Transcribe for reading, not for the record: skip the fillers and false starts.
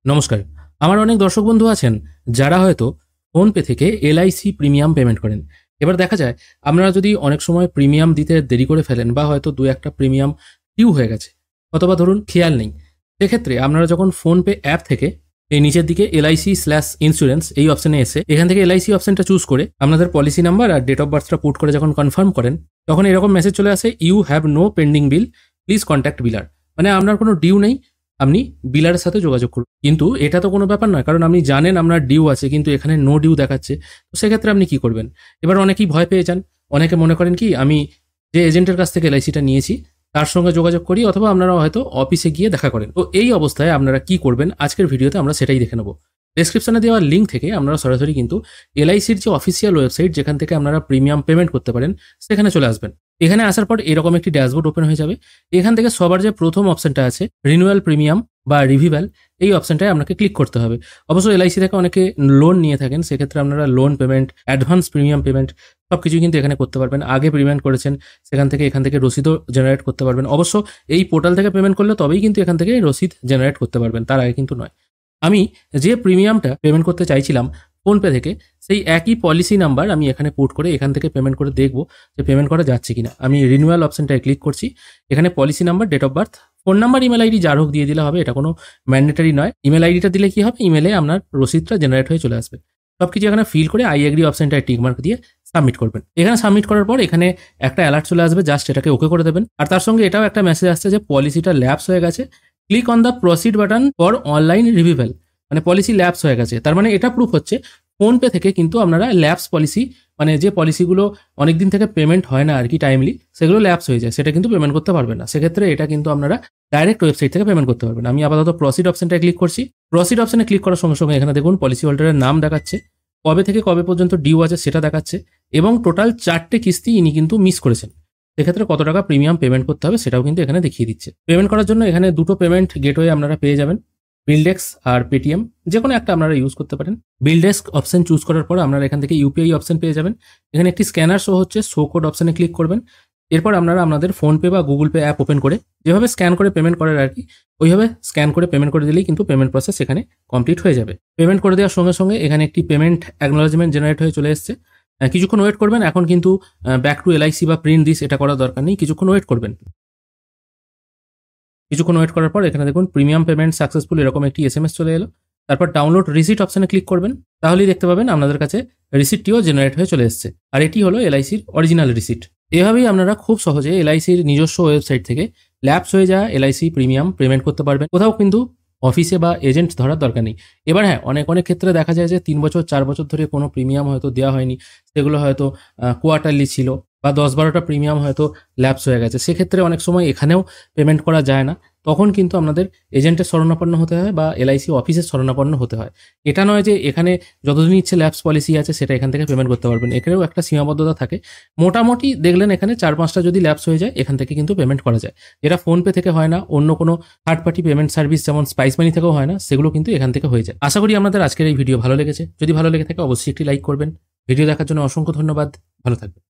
নমস্কার। আমার অনেক দর্শক বন্ধু আছেন যারা হয়তো ফোনপে থেকে এলআইসি প্রিমিয়াম পেমেন্ট করেন। এবার দেখা যায় আপনারা যদি অনেক সময় প্রিমিয়াম দিতে দেরি করে ফেলেন বা হয়তো ২-১টা প্রিমিয়াম ডিউ হয়ে গেছে অথবা ধরুন খেয়াল নেই। সেক্ষেত্রে আপনারা যখন ফোনপে অ্যাপ থেকে এই নিচের দিকে এলআইসি/ইন্স্যুরেন্স এই অপশনে এসে এখান থেকে এলআইসি অপশনটা চুজ করে আপনাদের পলিসি নাম্বার আর ডেট অফ বার্থটা পুট করে যখন কনফার্ম করেন, তখন এরকম মেসেজ চলে আসে, you have no pending bill, please contact biller. মানে আপনার কোনো ডিউ নেই, আপনি বিলারের সাথে যোগাযোগ করুন। কিন্তু এটা তো কোনো ব্যাপার নয়, কারণ আপনি জানেন আপনার ডিউ আছে কিন্তু এখানে নো ডিউ দেখাচ্ছে। তো সেক্ষেত্রে আপনি কি করবেন? এবার অনেকেই ভয় পেয়ে যান। অনেকে মনে করেন কি, আমি যে এজেন্টের কাছ থেকে এলআইসিটা নিয়েছি তার সঙ্গে যোগাযোগ করি, অথবা আপনারা হয়তো অফিসে গিয়ে দেখা করেন। তো এই অবস্থায় আপনারা কি করবেন আজকের ভিডিওতে আমরা সেটাই দেখে নেব। ডেসক্রিপশনে দেওয়া লিঙ্ক থেকে আপনারা সরাসরি কিন্তু এলআইসির যে অফিসিয়াল ওয়েবসাইট যেখান থেকে আপনারা প্রিমিয়াম পেমেন্ট করতে পারেন সেখানে চলে আসবেন। এখানে আসার পর এরকম একটি ড্যাশবোর্ড ওপেন হয়ে যাবে। এখান থেকে সবার যে প্রথম অপশনটা আছে রিনিউয়াল প্রিমিয়াম বা রিভিভ্যাল, এই অপশনটায় আপনাকে ক্লিক করতে হবে। অবশ্য এলআইসি থেকে অনেকে লোন নিয়ে থাকেন, সেক্ষেত্রে আপনারা loan payment, advance premium payment সব কিছু কিন্তু এখানে করতে পারবেন। আগে পেমেন্ট করেছেন সেখান থেকে এখান থেকে রসিদও জেনারেট করতে পারবেন। অবশ্য এই পোর্টাল থেকে পেমেন্ট করলে তবেই কিন্তু এখান থেকে রসিদ জেনারেট করতে পারবেন, তার আগে কিন্তু নয়। আমি যে প্রিমিয়ামটা পেমেন্ট করতে চাইছিলাম ফোনপে থেকে, সেই একই পলিসি নাম্বার আমি এখানে পুট করে এখান থেকে পেমেন্ট করে দেখবো যে পেমেন্ট করা যাচ্ছে কিনা। আমি রিনিউয়াল অপশনটায় ক্লিক করছি। এখানে policy number, date of birth, phone number, email ID যার হোক দিয়ে দিলে হবে, এটা কোনো ম্যান্ডেটারি নয়। ইমেল আইডিটা দিলে কি হবে, ইমেলে আপনার রসিদটা জেনারেট হয়ে চলে আসবে। সবকিছু এখানে ফিল করে আই এগ্রি অপশনটায় টিক মার্ক দিয়ে সাবমিট করবেন। এখানে সাবমিট করার পর এখানে একটা অ্যালার্ট চলে আসবে, জাস্ট এটাকে ওকে করে দেবেন। আর তার সঙ্গে এটাও একটা মেসেজ আসছে যে পলিসিটা ল্যাপস হয়ে গেছে, click on the proceed button for online revival. মানে পলিসি ল্যাপস হয়ে গেছে, তার মানে এটা প্রুফ হচ্ছে ফোনপে থেকে কিন্তু আপনারা ল্যাপস পলিসি, মানে যে পলিসিগুলো অনেকদিন থেকে পেমেন্ট হয় না আর কি টাইমলি, সেগুলো ল্যাপস হয়ে যায়, সেটা কিন্তু পেমেন্ট করতে পারবেন না। সেক্ষেত্রে এটা কিন্তু আপনারা ডাইরেক্ট ওয়েবসাইট থেকে পেমেন্ট করতে পারবেন। আমি আপাতত প্রসিড অপশনটায় ক্লিক করছি। প্রসিড অপশনে ক্লিক করার সঙ্গে সঙ্গে এখানে দেখুন পলিসি হোল্ডারের নাম দেখাচ্ছে, কবে থেকে কবে পর্যন্ত ডিউ আছে সেটা দেখাচ্ছে, এবং টোটাল 4টে কিস্তি ইনি কিন্তু মিস করেছেন। সেক্ষেত্রে কত টাকা প্রিমিয়াম পেমেন্ট করতে হবে সেটাও কিন্তু এখানে দেখিয়ে দিচ্ছে। পেমেন্ট করার জন্য এখানে দুটো পেমেন্ট গেটওয়ে আপনারা পেয়ে যাবেন, বিলডেক্স আর পেটিএম, যে কোনো একটা আপনারা ইউজ করতে পারেন। বিলডেস্ক অপশন চুজ করার পর আপনারা এখান থেকে ইউপিআই অপশন পেয়ে যাবেন। এখানে একটি স্ক্যানার শো হচ্ছে, শো কোড অপশনে ক্লিক করবেন। এরপর আপনারা আপনাদের ফোনপে বা গুগল পে অ্যাপ ওপেন করে যেভাবে স্ক্যান করে পেমেন্ট করার আর কি, ওইভাবে স্ক্যান করে পেমেন্ট করে দিলেই কিন্তু পেমেন্ট প্রসেস এখানে কমপ্লিট হয়ে যাবে। পেমেন্ট করে দেওয়ার সঙ্গে সঙ্গে এখানে একটি পেমেন্ট অ্যাকনোলজমেন্ট জেনারেট হয়ে চলে এসেছে। কিছুক্ষণ ওয়েট করবেন। এখন কিন্তু ব্যাক টু এলআইসি বা প্রিন্ট দিস এটা করার দরকার নেই, কিছুক্ষণ ওয়েট করবেন। কিছুক্ষণ ওয়েট করার পর এখানে দেখুন প্রিমিয়াম পেমেন্ট সাকসেসফুল এরকম একটি এসএমএস চলে এলো। তারপর ডাউনলোড রিসিট অপশনে ক্লিক করবেন, তাহলেই দেখতে পাবেন আপনাদের কাছে রিসিটটিও জেনারেট হয়ে চলে এসেছে। আর এটি হলো এলআইসির অরিজিনাল রিসিট। এভাবেই আপনারা খুব সহজে এলআইসির নিজস্ব ওয়েবসাইট থেকে ল্যাপস হয়ে যাওয়া এলআইসি প্রিমিয়াম পেমেন্ট করতে পারবেন। কোথাও কিন্তু অফিসে বা এজেন্ট ধরার দরকার নেই। এবার হ্যাঁ, অনেক অনেক ক্ষেত্রে দেখা যায় যে 3 বছর 4 বছর ধরে কোনো প্রিমিয়াম হয়তো দেওয়া হয়নি, সেগুলো হয়তো কোয়ার্টারলি ছিল, বা 10-12টা প্রিমিয়াম হয়তো ল্যাপস হয়ে গেছে। সেক্ষেত্রে অনেক সময় এখানেও পেমেন্ট করা যায় না, তখন কিন্তু আপনাদের এজেন্টের শরণাপন্ন হতে হয় বা এলআইসি অফিসের শরণাপন্ন হতে হয়। এটা নয় যে এখানে যতদিন ইচ্ছে ল্যাপস পলিসি আছে সেটা এখান থেকে পেমেন্ট করতে পারবেন, এখানেও একটা সীমাবদ্ধতা থাকে। মোটামুটি দেখলেন এখানে 4-5টা যদি ল্যাপস হয়ে যায় এখান থেকে কিন্তু পেমেন্ট করা যায়, যেটা ফোনপে থেকে হয় না, অন্য কোনো থার্ড পার্টি পেমেন্ট সার্ভিস যেমন স্পাইস মানি থেকেও হয় না, সেগুলো কিন্তু এখান থেকে হয়ে যায়। আশা করি আপনাদের আজকের এই ভিডিও ভালো লেগেছে। যদি ভালো লেগে থাকে অবশ্যই একটি লাইক করবেন। ভিডিও দেখার জন্য অসংখ্য ধন্যবাদ। ভালো থাকবেন।